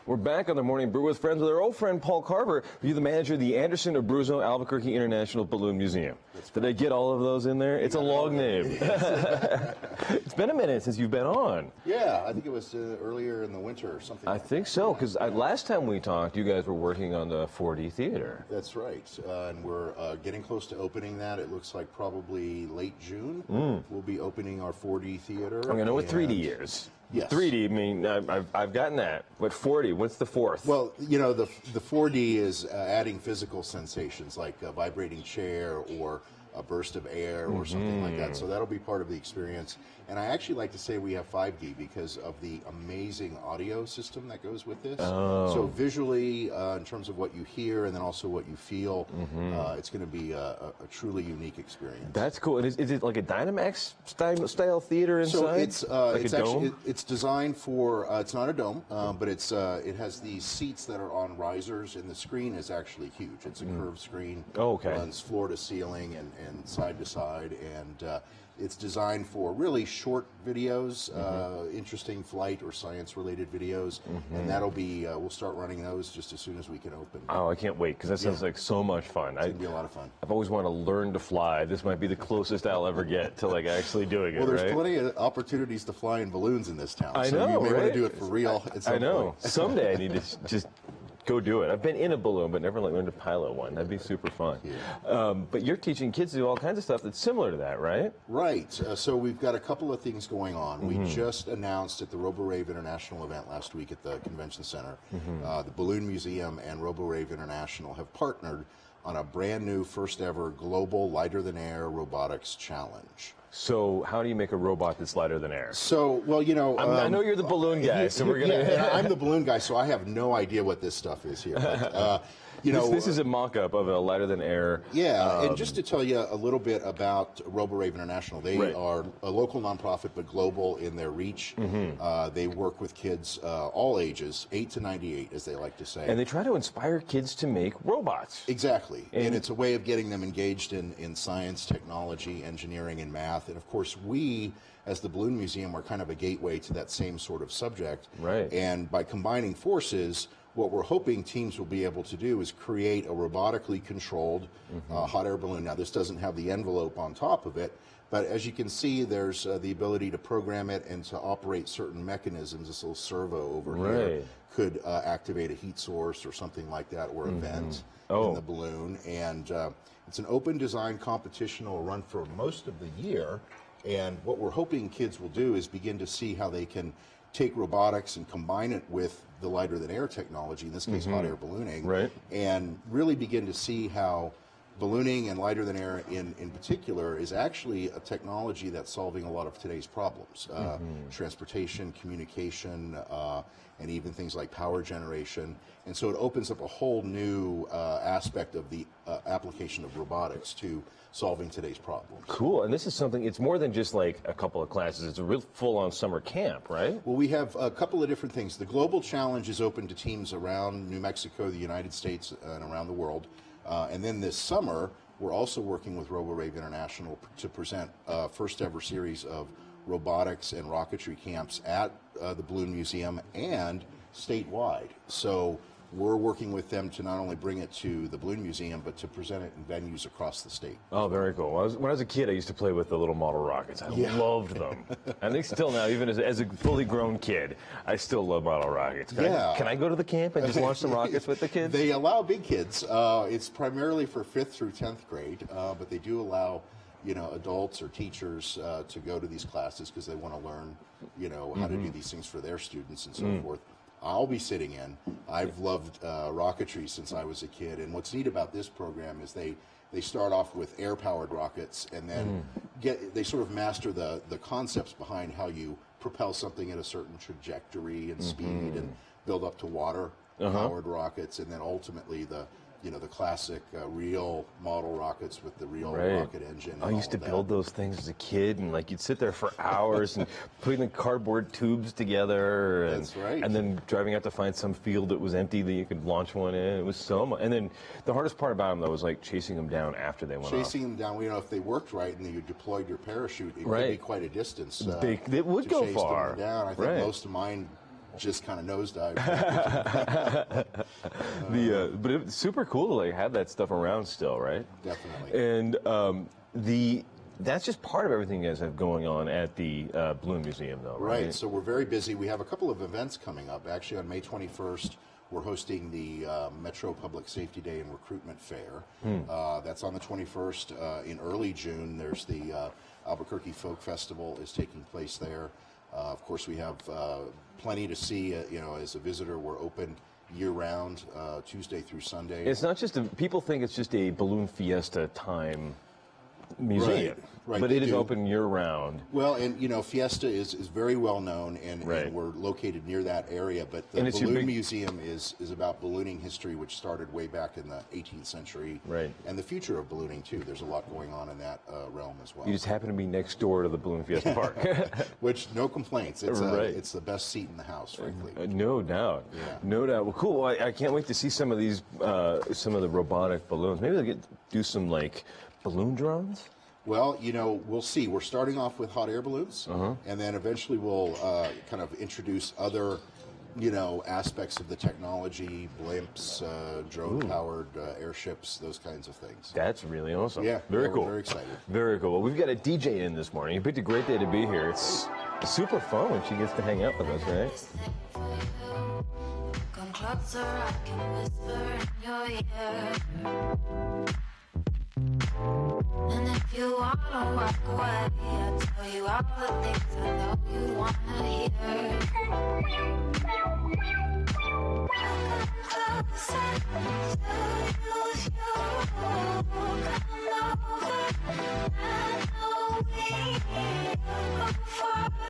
We're back on the Morning Brew with friends with our old friend Paul Carver, who's the manager of the Anderson of Brew's Albuquerque International Balloon Museum. Did I get all of those in there? It's a long name. It's been a minute since you've been on. Yeah, I think it was earlier in the winter or something. I think so, because last time we talked, you guys were working on the 4D theater. That's right, and we're getting close to opening that. It looks like probably late June. We'll be opening our 4D theater. I'm going to know what 3D is. Yes. 3D, I mean, I've gotten that. But 4D, what's the fourth? Well, you know, the 4D is adding physical sensations like a vibrating chair or a burst of air or something like that. So that'll be part of the experience. And I actually like to say we have 5D because of the amazing audio system that goes with this. So visually, in terms of what you hear and then also what you feel, it's going to be a truly unique experience. That's cool. And is it like a Dynamax style theater inside? So it's designed for, it's not a dome, but it has these seats that are on risers, and the screen is actually huge. It's a curved screen. Runs floor to ceiling and side to side, and it's designed for really short videos, interesting flight or science-related videos, and that'll be, we'll start running those just as soon as we can open. Oh, I can't wait, because that sounds like so much fun. It's going to be a lot of fun. I've always wanted to learn to fly. This might be the closest I'll ever get to like actually doing it, Well, there's plenty of opportunities to fly in balloons in this town. I so know, you may right? want to do it for real at some point. Someday I need to just go do it. I've been in a balloon, but never learned to pilot one. That'd be super fun. Yeah. But you're teaching kids to do all kinds of stuff that's similar to that, right? Right. So we've got a couple of things going on. We just announced at the RoboRave International event last week at the Convention Center, the Balloon Museum and RoboRave International have partnered on a brand new first ever global lighter than air robotics challenge. So how do you make a robot that's lighter than air? So, well, you know... I know you're the balloon guy, so we're going to... Yeah, I'm the balloon guy, so I have no idea what this stuff is here. But, you know, this is a mock-up of a lighter than air... Yeah, and just to tell you a little bit about RoboRave International, they are a local nonprofit but global in their reach. They work with kids all ages, 8 to 98, as they like to say. And they try to inspire kids to make robots. Exactly, and it's a way of getting them engaged in science, technology, engineering, and math. And of course, we, as the Balloon Museum, are kind of a gateway to that same sort of subject. Right. And by combining forces, what we're hoping teams will be able to do is create a robotically controlled hot air balloon. Now, this doesn't have the envelope on top of it, but as you can see, there's the ability to program it and to operate certain mechanisms. This little servo over here could activate a heat source or something like that, or a vent in the balloon. And it's an open design competition that will run for most of the year. And what we're hoping kids will do is begin to see how they can take robotics and combine it with the lighter than air technology, in this case hot air ballooning, and really begin to see how ballooning and lighter than air in particular is actually a technology that's solving a lot of today's problems. Transportation, communication, and even things like power generation. And so it opens up a whole new aspect of the application of robotics to solving today's problems. Cool, and this is something, it's more than just like a couple of classes, it's a real full-on summer camp, right? Well, we have a couple of different things. The Global Challenge is open to teams around New Mexico, the United States, and around the world. And then this summer, we're also working with RoboRave International to present a first ever series of robotics and rocketry camps at the Balloon Museum and statewide. So we're working with them to not only bring it to the Balloon Museum, but to present it in venues across the state. Oh, very cool. When I was a kid, I used to play with the little model rockets. I loved them. I think still now, even as a fully grown kid, I still love model rockets. Can I go to the camp and just launch some rockets with the kids? They allow big kids. It's primarily for 5th through 10th grade, but they do allow adults or teachers to go to these classes because they want to learn, how to do these things for their students and so forth. I'll be sitting in. I've loved rocketry since I was a kid, and what's neat about this program is they start off with air-powered rockets, and then they sort of master the concepts behind how you propel something at a certain trajectory and speed, and build up to water-powered rockets, and then ultimately the classic real model rockets with the real rocket engine. I used to build those things as a kid, and like you'd sit there for hours and putting the cardboard tubes together. And, That's right. And then driving out to find some field that was empty that you could launch one in. It was so much. And then the hardest part about them, though, was like chasing them down after they went off. Chasing them down, if they worked right and you deployed your parachute, it could be quite a distance. It would go far. Them down. I think most of mine just kind of nosedive. But it's super cool to like have that stuff around still, right? Definitely. And that's just part of everything you guys have going on at the Balloon Museum, though, right? Right. So we're very busy. We have a couple of events coming up. Actually, on May 21st, we're hosting the Metro Public Safety Day and Recruitment Fair. That's on the 21st. In early June, there's the Albuquerque Folk Festival is taking place there. Of course, we have plenty to see. As a visitor, we're open year-round, Tuesday through Sunday. It's not just people think it's just a balloon fiesta time museum, right, but they it is do. open year-round. Well, and Fiesta is very well known, and we're located near that area. But the Balloon Museum is about ballooning history, which started way back in the 18th century, and the future of ballooning too. There's a lot going on in that realm as well. You just happen to be next door to the Balloon Fiesta Park, which no complaints. It's the best seat in the house, frankly. No doubt, no doubt. Well, cool. Well, I can't wait to see some of these, some of the robotic balloons. Maybe they'll do some like balloon drones. Well, we'll see. We're starting off with hot air balloons, and then eventually we'll kind of introduce other, aspects of the technology, blimps, drone-powered airships, those kinds of things. That's really awesome. Yeah, very cool. We're very excited. Very cool. Well, we've got a DJ in this morning. You picked a great day to be here. It's super fun when she gets to hang out with us, right? Come closer, I can whisper in your ear. And if you wanna walk away, I'll tell you all the things I know you wanna hear. Come closer to you, come over. I know we